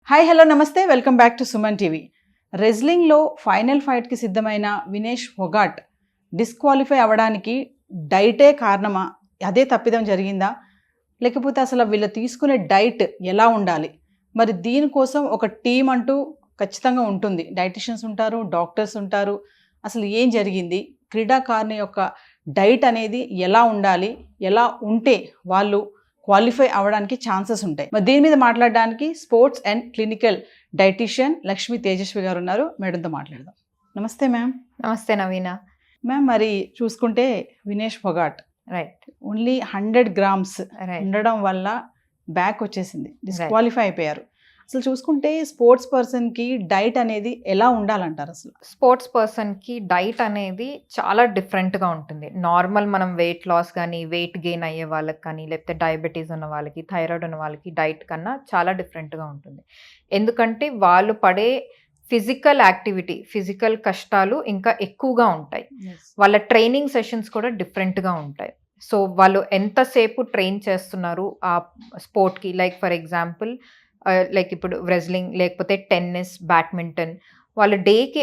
Hi hello నమస్తే welcome back to Suman TV. రెజ్లింగ్లో final ఫైట్కి సిద్ధమైన వినేష్ ఫొగాట్ డిస్క్వాలిఫై అవ్వడానికి డైటే కారణమా? అదే తప్పిదం జరిగిందా? లేకపోతే అసలు వీళ్ళు తీసుకునే డైట్ ఎలా ఉండాలి? మరి దీనికోసం ఒక టీం అంటూ ఖచ్చితంగా ఉంటుంది. డైటిషియన్స్ ఉంటారు, డాక్టర్స్ ఉంటారు. అసలు ఏం జరిగింది? క్రీడాకారుని యొక్క డైట్ అనేది ఎలా ఉండాలి? ఎలా ఉంటే వాళ్ళు క్వాలిఫై అవ్వడానికి ఛాన్సెస్ ఉంటాయి. మరి దీని మీద మాట్లాడడానికి sports and clinical dietitian Lakshmi Tejaswi గారు ఉన్నారు. మేడంతో మాట్లాడదాం. నమస్తే మ్యామ్. నమస్తే నవీన. మ్యామ్, మరి చూసుకుంటే Vinesh Phogat right only 100 grams ఉండడం వల్ల బ్యాక్ వచ్చేసింది, డిస్క్వాలిఫై అయిపోయారు. అసలు చూసుకుంటే స్పోర్ట్స్ పర్సన్కి డైట్ అనేది ఎలా ఉండాలంటారు? అసలు స్పోర్ట్స్ పర్సన్కి డైట్ అనేది చాలా డిఫరెంట్గా ఉంటుంది. నార్మల్ మనం వెయిట్ లాస్ కానీ వెయిట్ గెయిన్ అయ్యే వాళ్ళకి కానీ లేకపోతే డయాబెటీస్ ఉన్న వాళ్ళకి థైరాయిడ్ ఉన్న వాళ్ళకి డైట్ కన్నా చాలా డిఫరెంట్గా ఉంటుంది. ఎందుకంటే వాళ్ళు పడే ఫిజికల్ యాక్టివిటీ, ఫిజికల్ కష్టాలు ఇంకా ఎక్కువగా ఉంటాయి. వాళ్ళ ట్రైనింగ్ సెషన్స్ కూడా డిఫరెంట్గా ఉంటాయి. సో వాళ్ళు ఎంతసేపు ట్రైన్ చేస్తున్నారు ఆ స్పోర్ట్కి, లైక్ ఫర్ ఎగ్జాంపుల్ లైక్ ఇప్పుడు రెజ్లింగ్ లేకపోతే టెన్నిస్, బ్యాడ్మింటన్, వాళ్ళ డేకి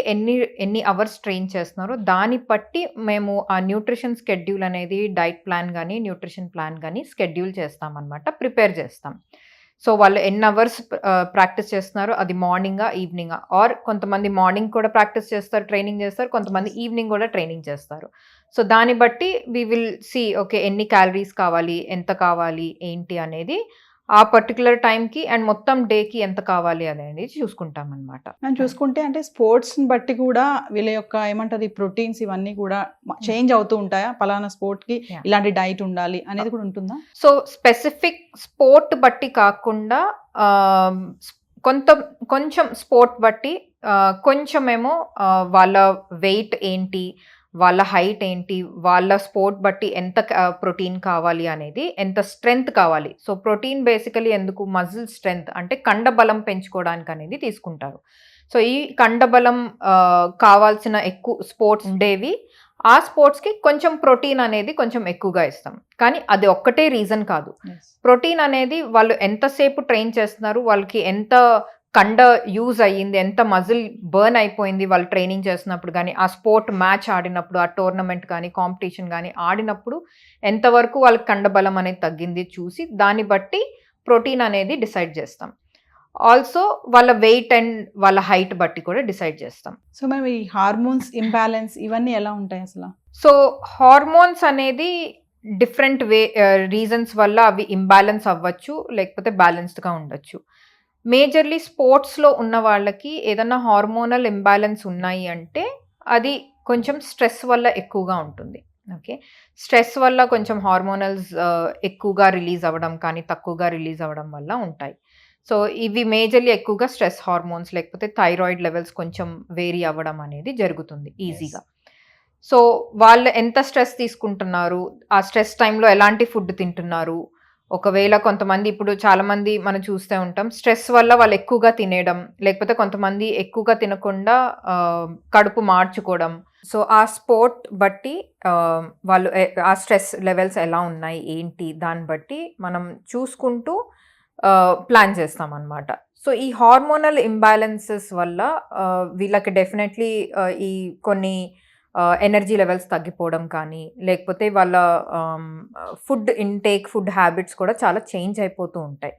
ఎన్ని అవర్స్ ట్రైన్ చేస్తున్నారో దాన్ని బట్టి మేము ఆ న్యూట్రిషన్ స్కెడ్యూల్ అనేది డైట్ ప్లాన్ కానీ న్యూట్రిషన్ ప్లాన్ కానీ స్కెడ్యూల్ చేస్తామన్నమాట, ప్రిపేర్ చేస్తాం. సో వాళ్ళు ఎన్ని అవర్స్ ప్రాక్టీస్ చేస్తున్నారు, అది మార్నింగా ఈవినింగా, ఆర్ కొంతమంది మార్నింగ్ కూడా ప్రాక్టీస్ చేస్తారు, ట్రైనింగ్ చేస్తారు, కొంతమంది ఈవినింగ్ కూడా ట్రైనింగ్ చేస్తారు. సో దాన్ని బట్టి వీ విల్ సీ ఓకే ఎన్ని క్యాలరీస్ కావాలి, ఎంత కావాలి ఏంటి అనేది ఆ పర్టికులర్ టైంకి అండ్ మొత్తం డేకి ఎంత కావాలి అనేది చూసుకుంటాం అనమాట. మనం చూసుకుంటే అంటే స్పోర్ట్స్ని బట్టి కూడా వీళ్ళ యొక్క ఏమంటారు ప్రోటీన్స్ ఇవన్నీ కూడా చేంజ్ అవుతూ ఉంటాయా? పలానా స్పోర్ట్కి ఇలాంటి డైట్ ఉండాలి అనేది కూడా ఉంటుందా? సో స్పెసిఫిక్ స్పోర్ట్ బట్టి కాకుండా కొంచెం స్పోర్ట్ బట్టి కొంచెమేమో వాళ్ళ వెయిట్ ఏంటి, వాళ్ళ హైట్ ఏంటి, వాళ్ళ స్పోర్ట్ బట్టి ఎంత ప్రోటీన్ కావాలి అనేది, ఎంత స్ట్రెంగ్త్ కావాలి. సో ప్రోటీన్ బేసికలీ ఎందుకు, మజిల్ స్ట్రెంగ్త్ అంటే కండబలం పెంచుకోవడానికి అనేది తీసుకుంటారు. సో ఈ కండబలం కావాల్సిన ఎక్కువ స్పోర్ట్స్ ఉండేవి, ఆ స్పోర్ట్స్కి కొంచెం ప్రోటీన్ అనేది కొంచెం ఎక్కువగా ఇస్తాం. కానీ అది ఒక్కటే రీజన్ కాదు. ప్రోటీన్ అనేది వాళ్ళు ఎంతసేపు ట్రైన్ చేస్తున్నారు, వాళ్ళకి ఎంత కండ యూజ్ అయ్యింది, ఎంత మజిల్ బర్న్ అయిపోయింది వాళ్ళు ట్రైనింగ్ చేస్తున్నప్పుడు కానీ, ఆ స్పోర్ట్ మ్యాచ్ ఆడినప్పుడు, ఆ టోర్నమెంట్ కానీ కాంపిటీషన్ కానీ ఆడినప్పుడు ఎంతవరకు వాళ్ళకి కండబలం అనేది తగ్గింది చూసి దాన్ని బట్టి ప్రోటీన్ అనేది డిసైడ్ చేస్తాం. ఆల్సో వాళ్ళ వెయిట్ అండ్ వాళ్ళ హైట్ బట్టి కూడా డిసైడ్ చేస్తాం. సో మేము ఈ హార్మోన్స్ ఇంబ్యాలెన్స్ ఇవన్నీ ఎలా ఉంటాయి అసలు? సో హార్మోన్స్ అనేది డిఫరెంట్ రీజన్స్ వల్ల అవి ఇంబ్యాలెన్స్ అవ్వచ్చు, లేకపోతే బ్యాలెన్స్డ్గా ఉండొచ్చు. మేజర్లీ స్పోర్ట్స్లో ఉన్న వాళ్ళకి ఏదన్నా హార్మోనల్ ఇంబ్యాలెన్స్ ఉన్నాయి అంటే అది కొంచెం స్ట్రెస్ వల్ల ఎక్కువగా ఉంటుంది. ఓకే, స్ట్రెస్ వల్ల కొంచెం హార్మోనల్స్ ఎక్కువగా రిలీజ్ అవ్వడం కానీ తక్కువగా రిలీజ్ అవ్వడం వల్ల ఉంటాయి. సో ఇవి మేజర్లీ ఎక్కువగా స్ట్రెస్ హార్మోన్స్, లేకపోతే థైరాయిడ్ లెవెల్స్ కొంచెం వేరీ అవ్వడం అనేది జరుగుతుంది ఈజీగా. సో వాళ్ళు ఎంత స్ట్రెస్ తీసుకుంటున్నారు, ఆ స్ట్రెస్ టైంలో ఎలాంటి ఫుడ్ తింటున్నారు, ఒకవేళ కొంతమంది ఇప్పుడు చాలామంది మనం చూస్తూ ఉంటాం స్ట్రెస్ వల్ల వాళ్ళు ఎక్కువగా తినేయడం, లేకపోతే కొంతమంది ఎక్కువగా తినకుండా కడుపు మార్చుకోవడం. సో ఆ స్పోర్ట్ బట్టి వాళ్ళు ఆ స్ట్రెస్ లెవెల్స్ ఎలా ఉన్నాయి ఏంటి దాన్ని బట్టి మనం చూసుకుంటూ ప్లాన్ చేస్తాం అన్నమాట. సో ఈ హార్మోనల్ ఇంబ్యాలెన్సెస్ వల్ల వీళ్ళకి డెఫినెట్లీ ఈ కొన్ని ఎనర్జీ లెవెల్స్ తగ్గిపోవడం కానీ, లేకపోతే వాళ్ళ ఫుడ్ ఇంటేక్, ఫుడ్ హ్యాబిట్స్ కూడా చాలా చేంజ్ అయిపోతూ ఉంటాయి.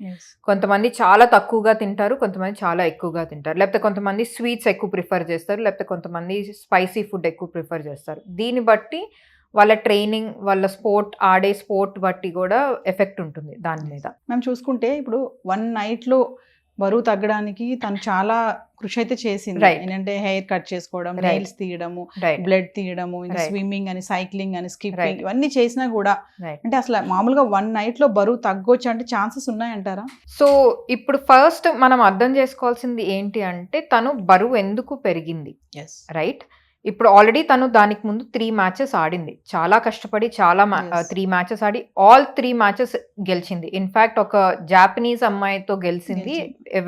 కొంతమంది చాలా తక్కువగా తింటారు, కొంతమంది చాలా ఎక్కువగా తింటారు, లేకపోతే కొంతమంది స్వీట్స్ ఎక్కువ ప్రిఫర్ చేస్తారు, లేకపోతే కొంతమంది స్పైసీ ఫుడ్ ఎక్కువ ప్రిఫర్ చేస్తారు. దీన్ని బట్టి వాళ్ళ ట్రైనింగ్, వాళ్ళ ఆడే స్పోర్ట్ బట్టి కూడా ఎఫెక్ట్ ఉంటుంది దాని మీద. మనం చూసుకుంటే ఇప్పుడు 1 నైట్లో బరువు తగ్గడానికి తను చాలా కృషి అయితే చేసింది. ఏంటంటే హెయిర్ కట్ చేసుకోవడం, నెయిల్స్ తీయడము, బ్లడ్ తీయడము, స్విమ్మింగ్ అని, సైక్లింగ్ అని, స్కిప్పింగ్ ఇవన్నీ చేసినా కూడా అంటే అసలు మామూలుగా 1 నైట్లో బరువు తగ్గొచ్చు అంటే ఛాన్సెస్ ఉన్నాయంటారా? సో ఇప్పుడు ఫస్ట్ మనం అర్థం చేసుకోవాల్సింది ఏంటి అంటే తను బరువు ఎందుకు పెరిగింది, రైట్? ఇప్పుడు ఆల్రెడీ తను దానికి ముందు 3 మ్యాచెస్ ఆడింది, చాలా కష్టపడి 3 మ్యాచెస్ ఆడి ఆల్ 3 మ్యాచెస్ గెలిచింది. ఇన్ఫ్యాక్ట్ ఒక జాపనీస్ అమ్మాయితో గెలిచింది,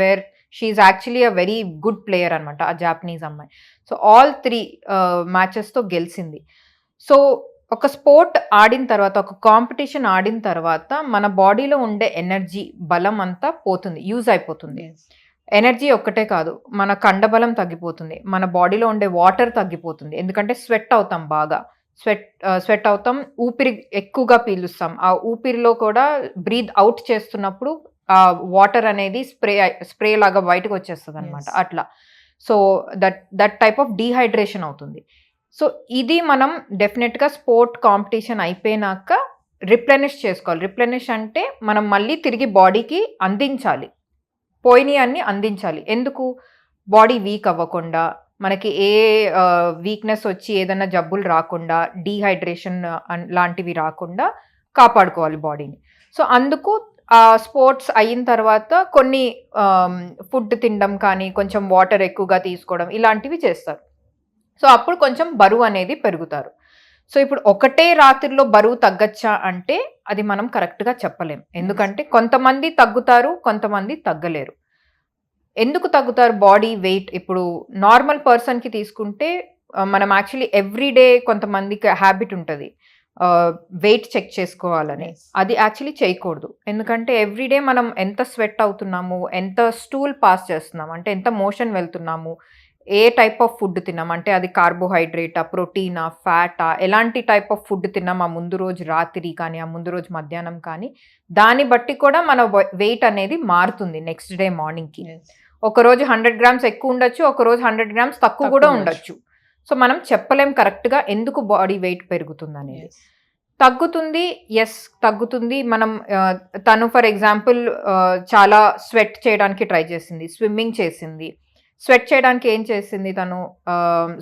where she's actually a very good player అనమాట ఆ జాపనీస్ అమ్మాయి. సో ఆల్ 3 మ్యాచెస్తో గెలిచింది. సో ఒక స్పోర్ట్ ఆడిన తర్వాత, ఒక కాంపిటీషన్ ఆడిన తర్వాత మన బాడీలో ఉండే ఎనర్జీ, బలం అంతా పోతుంది, యూజ్ అయిపోతుంది. ఎనర్జీ ఒక్కటే కాదు, మన కండబలం తగ్గిపోతుంది, మన బాడీలో ఉండే వాటర్ తగ్గిపోతుంది. ఎందుకంటే స్వెట్ అవుతాం బాగా, స్వెట్ అవుతాం, ఊపిరి ఎక్కువగా పీలుస్తాం. ఆ ఊపిరిలో కూడా బ్రీత్ అవుట్ చేస్తున్నప్పుడు ఆ వాటర్ అనేది స్ప్రే లాగా బయటకు వచ్చేస్తుంది అనమాట. అట్లా so that type of dehydration అవుతుంది. సో ఇది మనం డెఫినెట్గా స్పోర్ట్ కాంపిటీషన్ అయిపోయినాక రిప్లెనిష్ చేసుకోవాలి. రిప్లెనిష్ అంటే మనం మళ్ళీ తిరిగి బాడీకి అందించాలి, పోయినాయి అన్ని అందించాలి. ఎందుకు? బాడీ వీక్ అవ్వకుండా, మనకి ఏ వీక్నెస్ వచ్చి ఏదైనా జబ్బులు రాకుండా, డీహైడ్రేషన్ లాంటివి రాకుండా కాపాడుకోవాలి బాడీని. సో అందుకు స్పోర్ట్స్ అయిన తర్వాత కొన్ని ఫుడ్ తినడం కానీ, కొంచెం వాటర్ ఎక్కువగా తీసుకోవడం ఇలాంటివి చేస్తారు. సో అప్పుడు కొంచెం బరువు అనేది పెరుగుతారు. సో ఇప్పుడు ఒకటే రాత్రిలో బరువు తగ్గచ్చా అంటే అది మనం కరెక్ట్గా చెప్పలేం. ఎందుకంటే కొంతమంది తగ్గుతారు, కొంతమంది తగ్గలేరు. ఎందుకు తగ్గుతారు బాడీ వెయిట్? ఇప్పుడు నార్మల్ పర్సన్కి తీసుకుంటే మనం యాక్చువల్లీ ఎవ్రీడే కొంతమందికి హ్యాబిట్ ఉంటుంది వెయిట్ చెక్ చేసుకోవాలని. అది యాక్చువల్లీ చేయకూడదు. ఎందుకంటే ఎవ్రీడే మనం ఎంత స్వెట్ అవుతున్నాము, ఎంత స్టూల్ పాస్ చేస్తున్నాము, అంటే ఎంత మోషన్ వెళ్తున్నాము, ఏ టైప్ ఆఫ్ ఫుడ్ తిన్నాం, అంటే అది కార్బోహైడ్రేటా, ప్రోటీనా, ఫ్యాటా, ఎలాంటి టైప్ ఆఫ్ ఫుడ్ తిన్నాం ఆ ముందు రోజు రాత్రి కానీ, ఆ ముందు రోజు మధ్యాహ్నం కానీ, దాన్ని బట్టి కూడా మన వెయిట్ అనేది మారుతుంది నెక్స్ట్ డే మార్నింగ్కి. ఒకరోజు 100 grams ఎక్కువ ఉండొచ్చు, ఒకరోజు 100 grams తక్కువ కూడా ఉండొచ్చు. సో మనం చెప్పలేం కరెక్ట్గా ఎందుకు బాడీ వెయిట్ పెరుగుతుంది అనేది. తగ్గుతుంది, ఎస్ తగ్గుతుంది. మనం తను ఫర్ ఎగ్జాంపుల్ చాలా స్వెట్ చేయడానికి ట్రై చేసింది, స్విమ్మింగ్ చేసింది. స్వెట్ చేయడానికి ఏం చేసింది తను?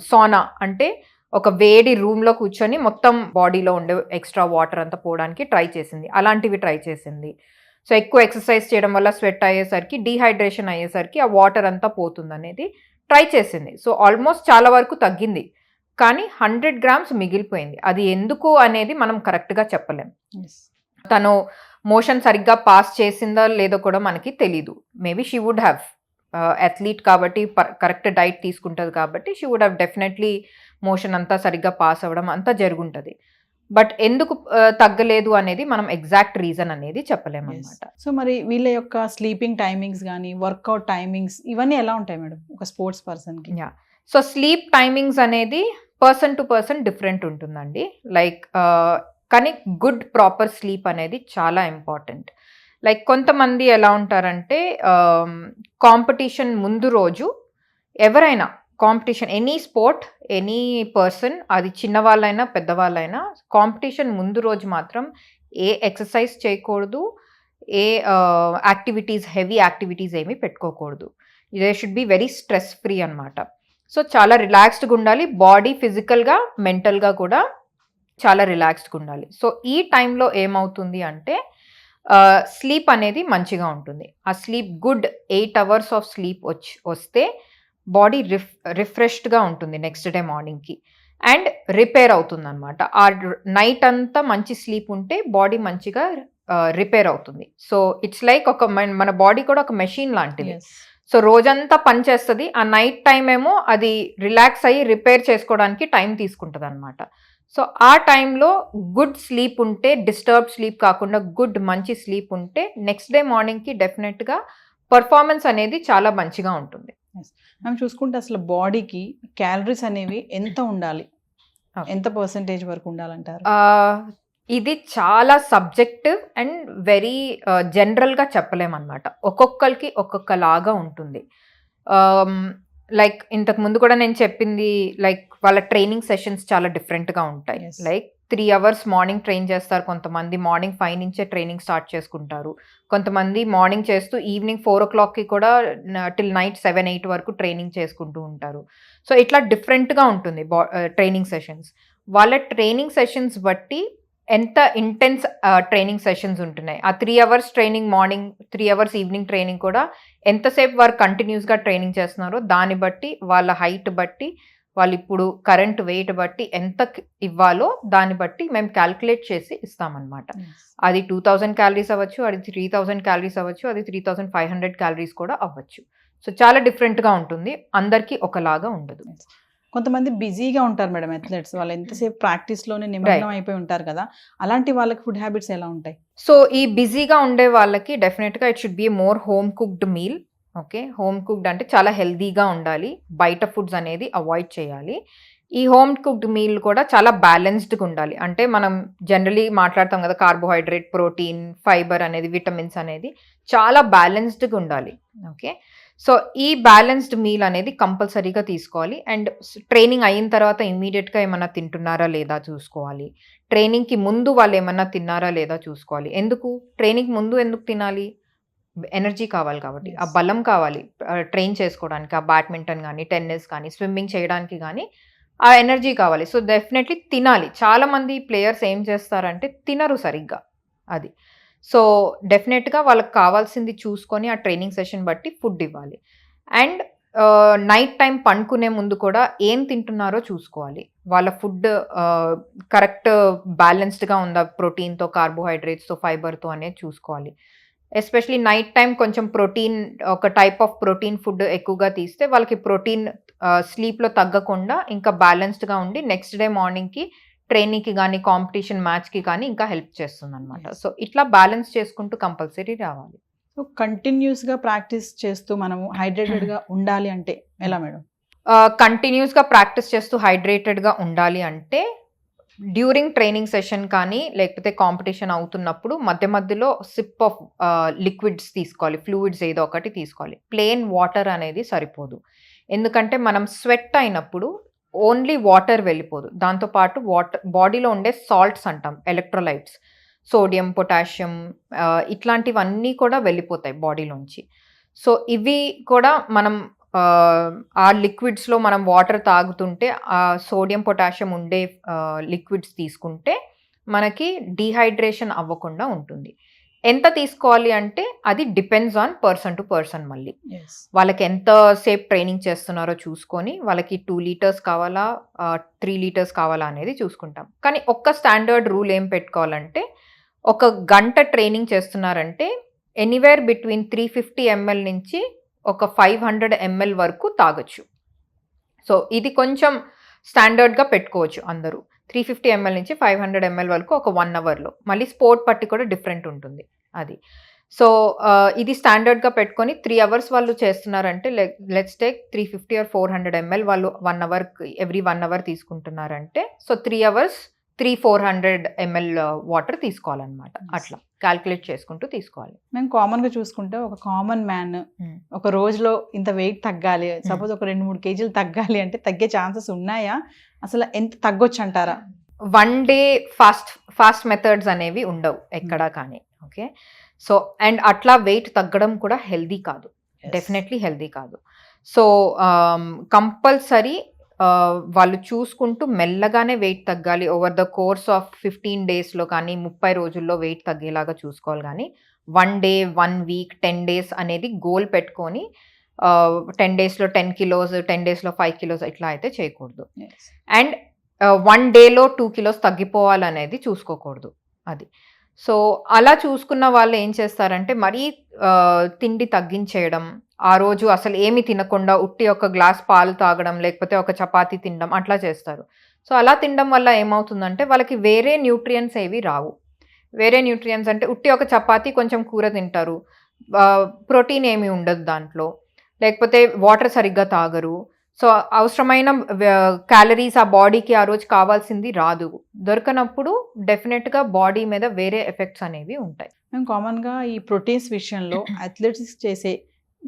సోనా అంటే ఒక వేడి రూమ్లో కూర్చొని మొత్తం బాడీలో ఉండే ఎక్స్ట్రా వాటర్ అంతా పోవడానికి ట్రై చేసింది. అలాంటివి ట్రై చేసింది. సో ఎక్కువ ఎక్సర్సైజ్ చేయడం వల్ల స్వెట్ అయ్యేసరికి, డీహైడ్రేషన్ అయ్యేసరికి ఆ వాటర్ అంతా పోతుంది అనేది ట్రై చేసింది. సో ఆల్మోస్ట్ చాలా వరకు తగ్గింది, కానీ 100 grams మిగిలిపోయింది. అది ఎందుకు అనేది మనం కరెక్ట్గా చెప్పలేం. తను మోషన్ సరిగ్గా పాస్ చేసిందా లేదో కూడా మనకి తెలీదు. Maybe she would have, athlete కాబట్టి కరెక్ట్ డైట్ తీసుకుంటుంది కాబట్టి she would have definitely motion అంతా సరిగ్గా పాస్ అవ్వడం అంతా జరుగుంటుంది. బట్ ఎందుకు తగ్గలేదు అనేది మనం ఎగ్జాక్ట్ రీజన్ అనేది చెప్పలేము అనమాట. సో మరి వీళ్ళ యొక్క స్లీపింగ్ టైమింగ్స్ కానీ, వర్కౌట్ టైమింగ్స్ ఇవన్నీ ఎలా ఉంటాయి మేడం ఒక స్పోర్ట్స్ పర్సన్కి? సో స్లీప్ టైమింగ్స్ అనేది పర్సన్ టు పర్సన్ డిఫరెంట్ ఉంటుందండి. లైక్ కానీ గుడ్ ప్రాపర్ స్లీప్ అనేది చాలా ఇంపార్టెంట్. లైక్ కొంతమంది ఎలా ఉంటారంటే కాంపిటీషన్ ముందు రోజు, ఎవరైనా competition, any sport, any person, అది చిన్నవాళ్ళైనా పెద్దవాళ్ళైనా, కాంపిటీషన్ ముందు రోజు మాత్రం ఏ ఎక్సర్సైజ్ చేయకూడదు, ఏ యాక్టివిటీస్, హెవీ యాక్టివిటీస్ ఏమీ పెట్టుకోకూడదు. They should be very stress free అనమాట. సో చాలా రిలాక్స్డ్గా ఉండాలి, బాడీ ఫిజికల్గా మెంటల్గా కూడా చాలా రిలాక్స్డ్గా ఉండాలి. సో ఈ టైంలో ఏమవుతుంది అంటే స్లీప్ అనేది మంచిగా ఉంటుంది. ఆ sleep good 8 hours of sleep వస్తే బాడీ రిఫ్రెష్డ్గా ఉంటుంది నెక్స్ట్ డే మార్నింగ్కి, అండ్ రిపేర్ అవుతుంది అనమాట. ఆ నైట్ అంతా మంచి స్లీప్ ఉంటే బాడీ మంచిగా రిపేర్ అవుతుంది. సో ఇట్స్ లైక్ మన బాడీ కూడా ఒక మెషిన్ లాంటిది. సో రోజంతా పనిచేస్తుంది, ఆ నైట్ టైం ఏమో అది రిలాక్స్ అయ్యి రిపేర్ చేసుకోవడానికి టైం తీసుకుంటుంది అనమాట. సో ఆ టైంలో గుడ్ స్లీప్ ఉంటే, డిస్టర్బ్ స్లీప్ కాకుండా గుడ్ మంచి స్లీప్ ఉంటే నెక్స్ట్ డే మార్నింగ్కి డెఫినెట్గా పర్ఫార్మెన్స్ అనేది చాలా మంచిగా ఉంటుంది. మనం చూసుకుంటే అసలు బాడీకి క్యాలరీస్ అనేవి ఎంత ఉండాలి, ఎంత పర్సెంటేజ్ వరకు ఉండాలంటారు? ఇది చాలా సబ్జెక్టివ్ అండ్ వెరీ జనరల్గా చెప్పలేమన్నమాట. ఒక్కొక్కరికి ఒక్కొక్కలాగా ఉంటుంది. లైక్ ఇంతకు ముందు కూడా నేను చెప్పింది, లైక్ వాళ్ళ ట్రైనింగ్ సెషన్స్ చాలా డిఫరెంట్గా ఉంటాయి. లైక్ 3 hours మార్నింగ్ ట్రైన్ చేస్తారు, కొంతమంది మార్నింగ్ 5 నుంచే ట్రైనింగ్ స్టార్ట్ చేసుకుంటారు, కొంతమంది మార్నింగ్ చేస్తూ ఈవినింగ్ 4 o'clockకి కూడా టిల్ నైట్ 7-8 వరకు ట్రైనింగ్ చేసుకుంటూ ఉంటారు. సో ఇట్లా డిఫరెంట్గా ఉంటుంది ట్రైనింగ్ సెషన్స్. వాళ్ళ ట్రైనింగ్ సెషన్స్ బట్టి ఎంత ఇంటెన్స్ ట్రైనింగ్ సెషన్స్ ఉంటున్నాయి. ఆ 3 hours training morning, 3 hours evening training కూడా ఎంతసేపు వారు కంటిన్యూస్గా ట్రైనింగ్ చేస్తున్నారో దాన్ని బట్టి, వాళ్ళ హైట్ బట్టి, వాళ్ళు ఇప్పుడు కరెంట్ వెయిట్ బట్టి ఎంత ఇవ్వాలో దాన్ని బట్టి మేము క్యాల్కులేట్ చేసి ఇస్తామన్నమాట. అది 2000 calories అవ్వచ్చు, అది 3000 calories అవ్వచ్చు, అది 3500 calories కూడా అవ్వచ్చు. సో చాలా డిఫరెంట్గా ఉంటుంది, అందరికీ ఒకలాగా ఉండదు. కొంతమంది బిజీగా ఉంటారు మేడం అథ్లెట్స్, వాళ్ళు ఎంతసేపు ప్రాక్టీస్లోనే నిమగ్నం అయిపోయి ఉంటారు కదా, అలాంటి వాళ్ళకి ఫుడ్ హ్యాబిట్స్ ఎలా ఉంటాయి? సో ఈ బిజీగా ఉండే వాళ్ళకి డెఫినెట్గా it should be more home cooked meal. Okay. Home cooked అంటే చాలా హెల్తీగా ఉండాలి. బయట ఫుడ్స్ అనేది అవాయిడ్ చేయాలి. ఈ హోమ్ కుక్డ్ మీల్ కూడా చాలా బ్యాలెన్స్డ్‌గా ఉండాలి. అంటే మనం జనరల్లీ మాట్లాడతాం కదా! కార్బోహైడ్రేట్, ప్రోటీన్, ఫైబర్ అనేది, విటమిన్స్ అనేది చాలా బ్యాలెన్స్డ్‌గా ఉండాలి. ఓకే. సో, ఈ బ్యాలెన్స్డ్ మీల్ అనేది కంపల్సరీగా తీసుకోవాలి. అండ్ ట్రైనింగ్ అయిన తర్వాత ఇమ్మీడియేట్‌గా ఏమన్నా తింటున్నారా లేదా చూసుకోవాలి. ట్రైనింగ్‌కి ముందు వాళ్ళేమన్నా తిన్నారా లేదా చూసుకోవాలి. ఎందుకు? ట్రైనింగ్‌కి ముందు ఎందుకు తినాలి? ఎనర్జీ కావాలి కాబట్టి. ఆ యెస్. బలం కావాలి. ట్రైన్ చేసుకోవడానికి. ఆ బ్యాడ్మింటన్ గానీ, టెన్నిస్ కానీ, స్విమ్మింగ్ చేయడానికి గానీ, ఆ ఎనర్జీ కావాలి. సో, డెఫినెట్‌లీ తినాలి. చాలామంది ప్లేయర్స్ ఏం చేస్తారంటే తినరు సరిగ్గా. అది. సో, డెఫినెట్‌గా వాళ్ళకి కావాల్సింది చూసుకొని ఆ ట్రైనింగ్ సెషన్ బట్టి ఫుడ్ ఇవ్వాలి. అండ్ నైట్ టైమ్ పడుకునే ముందు కూడా ఏం తింటున్నారో చూసుకోవాలి. వాళ్ళ ఫుడ్ కరెక్ట్ బ్యాలెన్స్డ్‌గా ఉందా ప్రోటీన్‌తో, కార్బోహైడ్రేట్స్‌తో, ఫైబర్‌తో అనేది చూసుకోవాలి. ఎస్పెషల్లీ నైట్ టైమ్ కొంచెం ప్రోటీన్, ఒక టైప్ ఆఫ్ ప్రోటీన్ ఫుడ్ ఎక్కువగా తీస్తే వాళ్ళకి ప్రోటీన్ స్లీప్‌లో తగ్గకుండా ఇంకా బ్యాలెన్స్డ్‌గా ఉండి నెక్స్ట్ డే మార్నింగ్‌కి ట్రైనింగ్‌కి గానీ, కాంపిటీషన్ మ్యాచ్‌కి కానీ ఇంకా హెల్ప్ చేస్తుందనమాట. యెస్. సో, ఇట్లా బ్యాలెన్స్ చేసుకుంటూ కంపల్సరీ రావాలి. సో, కంటిన్యూస్‌గా ప్రాక్టీస్ చేస్తూ మనము హైడ్రేటెడ్‌గా ఉండాలి అంటే ఎలా మేడం? కంటిన్యూస్‌గా ప్రాక్టీస్ చేస్తూ హైడ్రేటెడ్‌గా ఉండాలి అంటే డ్యూరింగ్ ట్రైనింగ్ సెషన్ కానీ, లేకపోతే కాంపిటీషన్ అవుతున్నప్పుడు మధ్య మధ్యలో సిప్ ఆఫ్ లిక్విడ్స్ తీసుకోవాలి. ఫ్లూయిడ్స్ ఏదో ఒకటి తీసుకోవాలి. ప్లెయిన్ వాటర్ అనేది సరిపోదు. ఎందుకంటే మనం స్వెట్ అయినప్పుడు ఓన్లీ వాటర్ వెళ్ళిపోదు. దాంతో పాటు బాడీలో ఉండే సాల్ట్స్ అంటాం, ఎలక్ట్రోలైట్స్. సోడియం, పొటాషియం ఇట్లాంటివన్నీ కూడా వెళ్ళిపోతాయి బాడీలోంచి. సో, ఇవి కూడా మనం ఆ లిక్విడ్స్‌లో మనం వాటర్ తాగుతుంటే ఆ సోడియం, పొటాషియం ఉండే లిక్విడ్స్ తీసుకుంటే మనకి డీహైడ్రేషన్ అవ్వకుండా ఉంటుంది. ఎంత తీసుకోవాలి అంటే అది depends on person to person మళ్ళీ. యెస్. వాళ్ళకి ఎంత సేపు ట్రైనింగ్ చేస్తున్నారో చూసుకొని వాళ్ళకి 2 లీటర్స్ కావాలా, 3 లీటర్స్ కావాలా అనేది చూసుకుంటాం. కానీ ఒక్క స్టాండర్డ్ రూల్ ఏం పెట్టుకోవాలంటే, ఒక గంట ట్రైనింగ్ చేస్తున్నారంటే ఎనీవేర్ బిట్వీన్ 350 ఎంఎల్ నుంచి ఒక 500 ఎంఎల్ వరకు తాగొచ్చు. సో, ఇది కొంచెం స్టాండర్డ్‌గా పెట్టుకోవచ్చు అందరూ. 350 ఎంఎల్ నుంచి 500 ఎంఎల్ వరకు ఒక 1 అవర్‌లో. మళ్ళీ స్పోర్ట్ బట్టి కూడా డిఫరెంట్ ఉంటుంది అది. సో, ఇది స్టాండర్డ్‌గా పెట్టుకొని 3 అవర్స్ వాళ్ళు చేస్తున్నారంటే లెట్స్ టేక్ 350 ఆర్ 400 ఎంఎల్ వాళ్ళు 1 అవర్‌కి ఎవ్రీ 1 అవర్ తీసుకుంటున్నారంటే, సో 3 అవర్స్ 400 ఎంఎల్ వాటర్ తీసుకోవాలనమాట. యెస్. అట్లా కాలిక్యులేట్ చేసుకుంటూ తీసుకోవాలి. మేము కామన్‌గా చూసుకుంటే ఒక కామన్ మ్యాన్ ఒక రోజులో ఇంత వెయిట్ తగ్గాలి. సపోజ్ ఒక 2, 3 కేజీలు తగ్గాలి అంటే తగ్గే ఛాన్సెస్ ఉన్నాయా? అసలు ఎంత తగ్గొచ్చంటారా? 1 డే ఫాస్ట్ మెథడ్స్ అనేవి ఉండవు ఎక్కడా కానీ. ఓకే. సో, అండ్ అట్లా వెయిట్ తగ్గడం కూడా హెల్తీ కాదు. యెస్. డెఫినెట్‌లీ హెల్తీ కాదు. సో, కంపల్సరీ వాళ్ళు చూసుకుంటూ మెల్లగానే వెయిట్ తగ్గాలి. ఓవర్ ద కోర్స్ ఆఫ్ 15 డేస్‌లో కానీ, 30 రోజుల్లో వెయిట్ తగ్గేలాగా చూసుకోవాలి గానీ, 1 డే, 1 వీక్, 10 డేస్ అనేది గోల్ పెట్టుకొని 10 డేస్‌లో 10 కిలోస్, 10 డేస్‌లో 5 కిలోస్ ఇట్లా అయితే చేయకూడదు. యెస్. అండ్ 1 డేలో 2 కిలోస్ తగ్గిపోవాలనేది చూసుకోకూడదు. అది. సో, అలా చూసుకున్న వాళ్ళు ఏం చేస్తారంటే మరీ తిండి తగ్గించేయడం, ఆ రోజు అసలు ఏమి తినకుండా ఉట్టి ఒక గ్లాస్ పాలు తాగడం, లేకపోతే ఒక చపాతీ తినడం అట్లా చేస్తారు. సో, అలా తినడం వల్ల ఏమవుతుందంటే వాళ్ళకి వేరే న్యూట్రియంట్స్ ఏవి రావు. వేరే న్యూట్రియంట్స్ అంటే ఉట్టి ఒక చపాతీ, కొంచెం కూర తింటారు. ప్రోటీన్ ఏమి ఉండదు దాంట్లో. లేకపోతే వాటర్ సరిగ్గా తాగరు. సో, అవసరమైన క్యాలరీస్ ఆ బాడీకి ఆ రోజు కావాల్సింది రాదు. దొరకనప్పుడు డెఫినెట్‌గా బాడీ మీద వేరే ఎఫెక్ట్స్ అనేవి ఉంటాయి. మేము కామన్‌గా ఈ ప్రోటీన్స్ విషయంలో అథ్లెటిక్స్ చేసే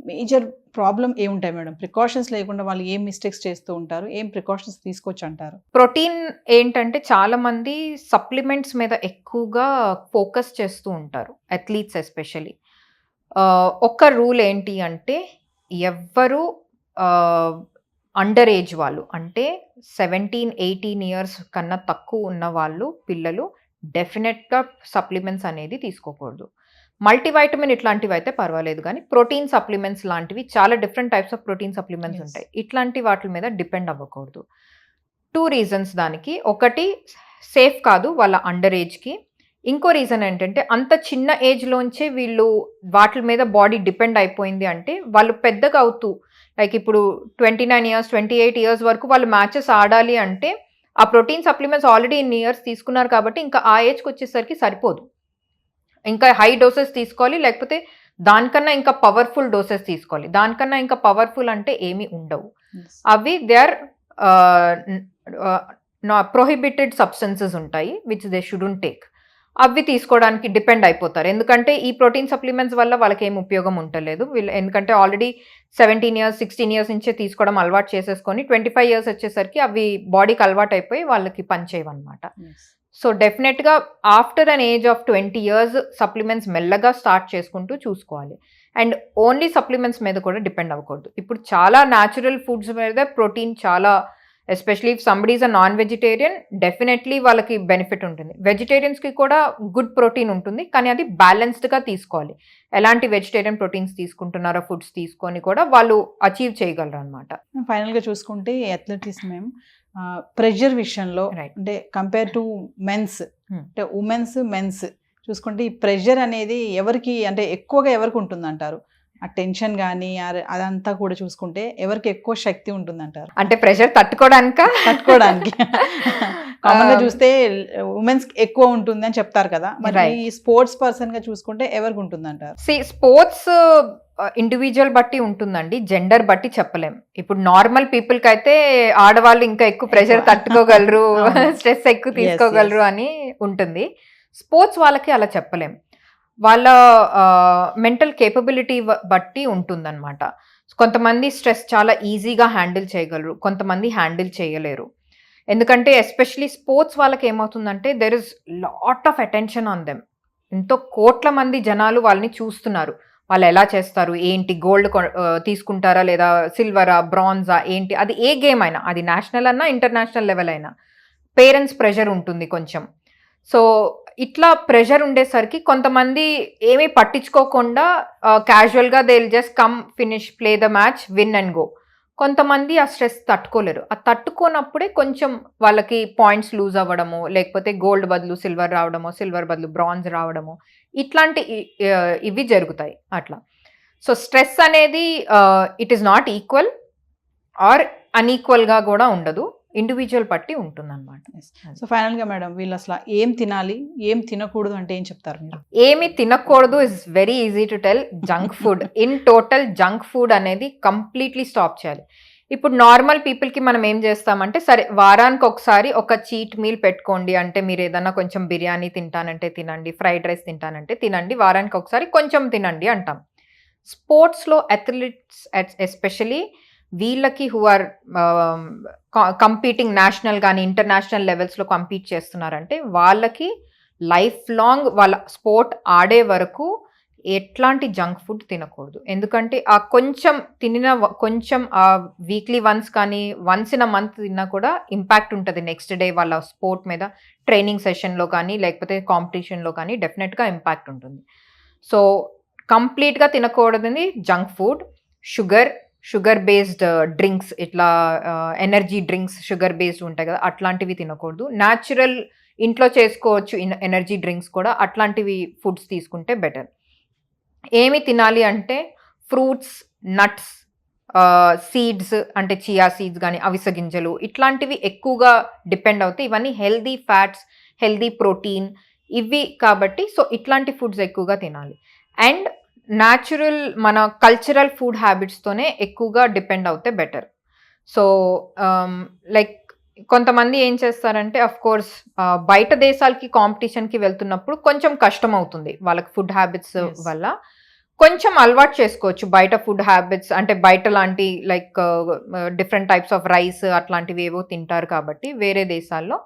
మేజర్ ప్రాబ్లమ్ ఏముంటాయి మేడం? ప్రికాషన్స్ లేకుండా వాళ్ళు ఏం మిస్టేక్స్ చేస్తూ ఉంటారు? ఏం ప్రికాషన్స్ తీసుకోవచ్చంటారు? ప్రోటీన్ ఏంటంటే చాలామంది సప్లిమెంట్స్ మీద ఎక్కువగా ఫోకస్ చేస్తూ ఉంటారు. Athletes especially. ఒక్క రూల్ ఏంటి అంటే ఎవ్వరు అండర్ ఏజ్ వాళ్ళు అంటే 17, 18 ఇయర్స్ కన్నా తక్కువ ఉన్న వాళ్ళు పిల్లలు డెఫినెట్‌గా సప్లిమెంట్స్ అనేది తీసుకోకూడదు. మల్టీవైటమిన్ ఇట్లాంటివి అయితే పర్వాలేదు కానీ ప్రోటీన్ సప్లిమెంట్స్ లాంటివి చాలా different types of protein supplements Yes. ఉంటాయి. ఇట్లాంటి వాటి మీద డిపెండ్ అవ్వకూడదు. 2 రీజన్స్ దానికి. ఒకటి సేఫ్ కాదు వాళ్ళ అండర్ ఏజ్‌కి. ఇంకో రీజన్ ఏంటంటే అంత చిన్న ఏజ్‌లోంచే వీళ్ళు వాటి మీద బాడీ డిపెండ్ అయిపోయింది అంటే వాళ్ళు పెద్దగా అవుతూ లైక్ ఇప్పుడు 29 ఇయర్స్, 28 ఇయర్స్ వరకు వాళ్ళు మ్యాచెస్ ఆడాలి అంటే ఆ ప్రోటీన్ సప్లిమెంట్స్ ఆల్రెడీ ఇన్ని ఇయర్స్ తీసుకున్నారు కాబట్టి ఇంకా ఆ ఏజ్‌కి వచ్చేసరికి సరిపోదు. ఇంకా హై డోసెస్ తీసుకోవాలి లేకపోతే దానికన్నా ఇంకా పవర్ఫుల్ డోసెస్ తీసుకోవాలి. దానికన్నా ఇంకా పవర్ఫుల్ అంటే ఏమీ ఉండవు. Yes. అవి దే ఆర్ ప్రొహిబిటెడ్ సబ్స్టెన్సెస్ ఉంటాయి విచ్ దే షుడెంట్ టేక్. అవి తీసుకోవడానికి డిపెండ్ అయిపోతారు. ఎందుకంటే ఈ ప్రోటీన్ సప్లిమెంట్స్ వల్ల వాళ్ళకి ఏం ఉపయోగం ఉండలేదు. వీళ్ళు ఎందుకంటే ఆల్రెడీ 17 years 16 years నుంచే తీసుకోవడం అలవాటు చేసేసుకొని 25 years వచ్చేసరికి అవి బాడీకి అలవాటు అయిపోయి వాళ్ళకి పనిచేయవన్నమాట. Yes. సో డెఫినెట్గా after an age of 20 years supplements మెల్లగా స్టార్ట్ చేసుకుంటూ చూసుకోవాలి. అండ్ ఓన్లీ సప్లిమెంట్స్ మీద కూడా డిపెండ్ అవ్వకూడదు. ఇప్పుడు చాలా న్యాచురల్ ఫుడ్స్ మీద ప్రోటీన్ చాలా, especially if somebody is a non vegetarian, definitely వాళ్ళకి బెనిఫిట్ ఉంటుంది. వెజిటేరియన్స్కి కూడా గుడ్ ప్రోటీన్ ఉంటుంది, కానీ అది బ్యాలెన్స్డ్గా తీసుకోవాలి. ఎలాంటి వెజిటేరియన్ ప్రోటీన్స్ తీసుకుంటున్నారో ఫుడ్స్ తీసుకొని కూడా వాళ్ళు అచీవ్ చేయగలరు అనమాట. ఫైనల్గా చూసుకుంటే అథ్లెటిక్స్ మేము ప్రెషర్ విషయంలో Right. అంటే కంపేర్ టు మెన్స్ Hmm. అంటే ఉమెన్స్ మెన్స్ చూసుకుంటే ఈ ప్రెషర్ అనేది ఎవరికి అంటే ఎక్కువగా ఎవరికి ఉంటుంది అంటారు? ఆ టెన్షన్ కానీ అదంతా కూడా చూసుకుంటే ఎవరికి ఎక్కువ శక్తి ఉంటుంది అంటారు అంటే ప్రెషర్ తట్టుకోవడానిక తట్టుకోవడానికి? కామన్ గా చూస్తే ఉమెన్స్ ఎక్కువ ఉంటుంది అని చెప్తారు కదా, మరి Right. ఈ స్పోర్ట్స్ పర్సన్ గా చూసుకుంటే ఎవరికి ఉంటుంది అంటారు? స్పోర్ట్స్ ఇండివిజువల్ బట్టి ఉంటుందండి, జెండర్ బట్టి చెప్పలేం. ఇప్పుడు నార్మల్ పీపుల్కి అయితే ఆడవాళ్ళు ఇంకా ఎక్కువ ప్రెషర్ తట్టుకోగలరు, అవును. స్ట్రెస్ ఎక్కువ తీసుకోగలరు అని ఉంటుంది. స్పోర్ట్స్ వాళ్ళకి అలా చెప్పలేం. వాళ్ళ మెంటల్ కేపబిలిటీ బట్టి ఉంటుందన్నమాట. కొంతమంది స్ట్రెస్ చాలా ఈజీగా హ్యాండిల్ చేయగలరు, కొంతమంది హ్యాండిల్ చేయలేరు. ఎందుకంటే ఎస్పెషలీ స్పోర్ట్స్ వాళ్ళకి ఏమవుతుందంటే there is lot of attention on them. ఎంతో కోట్ల మంది జనాలు వాళ్ళని చూస్తున్నారు. వాళ్ళు ఎలా చేస్తారు, ఏంటి, గోల్డ్ తీసుకుంటారా లేదా సిల్వరా బ్రాంజా ఏంటి, అది ఏ గేమ్ అయినా, అది నేషనల్ అన్నా ఇంటర్నేషనల్ లెవెల్ అయినా పేరెంట్స్ ప్రెషర్ ఉంటుంది కొంచెం. సో ఇట్లా ప్రెషర్ ఉండేసరికి కొంతమంది ఏమీ పట్టించుకోకుండా క్యాజువల్గా they will just come finish play the match win and go. కొంతమంది ఆ స్ట్రెస్ తట్టుకోలేరు. ఆ తట్టుకోనప్పుడే కొంచెం వాళ్ళకి పాయింట్స్ లూజ్ అవ్వడము, లేకపోతే గోల్డ్ బదులు సిల్వర్ రావడము, సిల్వర్ బదులు బ్రాంజ్ రావడము, ఇట్లాంటి ఇవి జరుగుతాయి అట్లా. సో స్ట్రెస్ అనేది it is not equal or అన్ఈక్వల్గా కూడా ఉండదు, ఇండివిజువల్ బట్టి ఉంటుంది అనమాట. సో ఫైనల్ గా మేడం వీళ్ళు అసలు ఏం తినాలి ఏం తినకూడదు అంటే ఏం చెప్తారు మీరు? ఏమి తినకూడదు is very easy to tell. Junk food, in total junk food అనేది కంప్లీట్లీ స్టాప్ చేయాలి. ఇప్పుడు నార్మల్ పీపుల్కి మనం ఏం చేస్తామంటే, సరే వారానికి ఒకసారి ఒక చీట్ మీల్ పెట్టుకోండి, అంటే మీరు ఏదన్నా కొంచెం బిర్యానీ తింటానంటే తినండి, ఫ్రైడ్ రైస్ తింటానంటే తినండి, వారానికి ఒకసారి కొంచెం తినండి అంటాం. స్పోర్ట్స్లో అథ్లెట్స్ ఎస్పెషలీ వీళ్ళకి హూ ఆర్ కంపీటింగ్ నేషనల్ కానీ ఇంటర్నేషనల్ లెవెల్స్లో కంపీట్ చేస్తున్నారంటే వాళ్ళకి లైఫ్ లాంగ్ వాళ్ళ స్పోర్ట్ ఆడే వరకు ఎట్లాంటి జంక్ ఫుడ్ తినకూడదు. ఎందుకంటే ఆ కొంచెం కొంచెం ఆ వీక్లీ వన్స్ కానీ వన్స్ ఇన్ అ మంత్ తిన్నా కూడా ఇంపాక్ట్ ఉంటుంది నెక్స్ట్ డే వాళ్ళ స్పోర్ట్ మీద, ట్రైనింగ్ సెషన్లో కానీ లేకపోతే కాంపిటీషన్లో కానీ డెఫినెట్గా ఇంపాక్ట్ ఉంటుంది. సో కంప్లీట్గా తినకూడదని junk food, sugar based drinks, ఇట్లా ఎనర్జీ డ్రింక్స్ షుగర్ బేస్డ్ ఉంటాయి కదా, అట్లాంటివి తినకూడదు. న్యాచురల్ ఇంట్లో చేసుకోవచ్చు ఎనర్జీ డ్రింక్స్ కూడా, అట్లాంటివి ఫుడ్స్ తీసుకుంటే బెటర్. ఏమి తినాలి అంటే ఫ్రూట్స్, నట్స్, సీడ్స్ అంటే చియా సీడ్స్ కానీ అవిసె గింజలు, ఇట్లాంటివి ఎక్కువగా డిపెండ్ అవుతాయి. ఇవన్నీ హెల్దీ ఫ్యాట్స్, హెల్దీ ప్రోటీన్ ఇవి కాబట్టి సో ఇట్లాంటి ఫుడ్స్ ఎక్కువగా తినాలి. అండ్ న్యాచురల్ మన కల్చరల్ ఫుడ్ హ్యాబిట్స్తోనే ఎక్కువగా డిపెండ్ అవుతే బెటర్. సో లైక్ కొంతమంది ఏం చేస్తారంటే అఫ్ కోర్స్ బయట దేశాలకి కాంపిటీషన్కి వెళ్తున్నప్పుడు కొంచెం కష్టం అవుతుంది వాళ్ళకి ఫుడ్ హ్యాబిట్స్ వల్ల. కొంచెం అలవాటు చేసుకోవచ్చు బయట ఫుడ్ హ్యాబిట్స్, అంటే బయట లాంటి like different types of rice అట్లాంటివి ఏవో తింటారు కాబట్టి వేరే దేశాల్లో.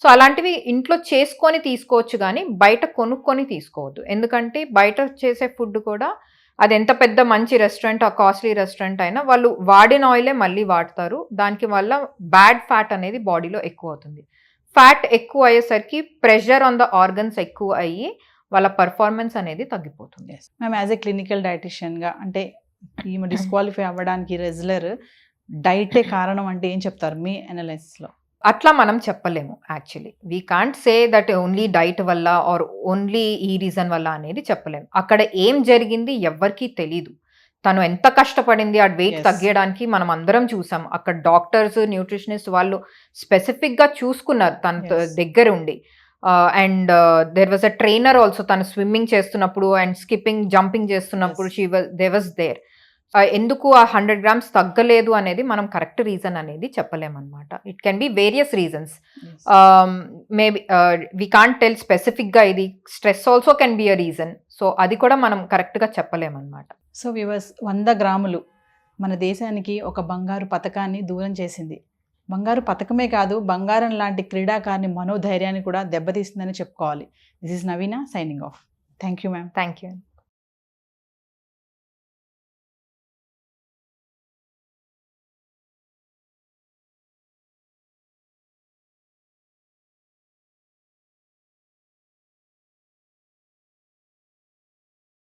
సో అలాంటివి ఇంట్లో చేసుకొని తీసుకోవచ్చు కానీ బయట కొనుక్కొని తీసుకోవద్దు. ఎందుకంటే బయట చేసే ఫుడ్ కూడా అది ఎంత పెద్ద మంచి రెస్టారెంట్, ఆ కాస్ట్లీ రెస్టారెంట్ అయినా వాళ్ళు వాడిన ఆయిలే మళ్ళీ వాడతారు. దానికి వల్ల బ్యాడ్ ఫ్యాట్ అనేది బాడీలో ఎక్కువ అవుతుంది. ఫ్యాట్ ఎక్కువ అయ్యేసరికి ప్రెషర్ ఆన్ ద ఆర్గన్స్ ఎక్కువ అయ్యి వాళ్ళ పర్ఫార్మెన్స్ అనేది తగ్గిపోతుంది. మేము యాజ్ ఏ క్లినికల్ డైటిషియన్గా అంటే ఈమె డిస్క్వాలిఫై అవ్వడానికి రెగ్యులర్ డైటే కారణం అంటే ఏం చెప్తారు మీ అనాలిసిస్లో? అట్లా మనం చెప్పలేము. Actually we can't say that only diet వల్ల ఆర్ ఓన్లీ ఈ రీజన్ వల్ల అనేది చెప్పలేము. అక్కడ ఏం జరిగింది ఎవ్వరికీ తెలీదు. తను ఎంత కష్టపడింది ఆ వెయిట్ తగ్గడానికి మనం అందరం చూసాం. అక్కడ డాక్టర్స్, న్యూట్రిషనిస్ట్ వాళ్ళు స్పెసిఫిక్గా చూసుకున్నారు తన దగ్గర ఉండి. And there was a trainer also, తను స్విమ్మింగ్ చేస్తున్నప్పుడు అండ్ స్కిప్పింగ్ జంపింగ్ చేస్తున్నప్పుడు దే వాజ్ దేర్. ఎందుకు ఆ 100 grams తగ్గలేదు అనేది మనం కరెక్ట్ రీజన్ అనేది చెప్పలేమన్నమాట. It can be various reasons. Maybe we can't tell స్పెసిఫిక్గా ఇది stress also can be a reason. So అది కూడా మనం కరెక్ట్గా చెప్పలేమన్నమాట. సో వ్యూవర్స్, 100 గ్రాములు మన దేశానికి ఒక బంగారు పతకాన్ని దూరం చేసింది. బంగారు పతకమే కాదు, బంగారం లాంటి క్రీడాకారిని మనోధైర్యాన్ని కూడా దెబ్బతీస్తుందని చెప్పుకోవాలి. This is Naveena signing off. Thank you ma'am. Thank you.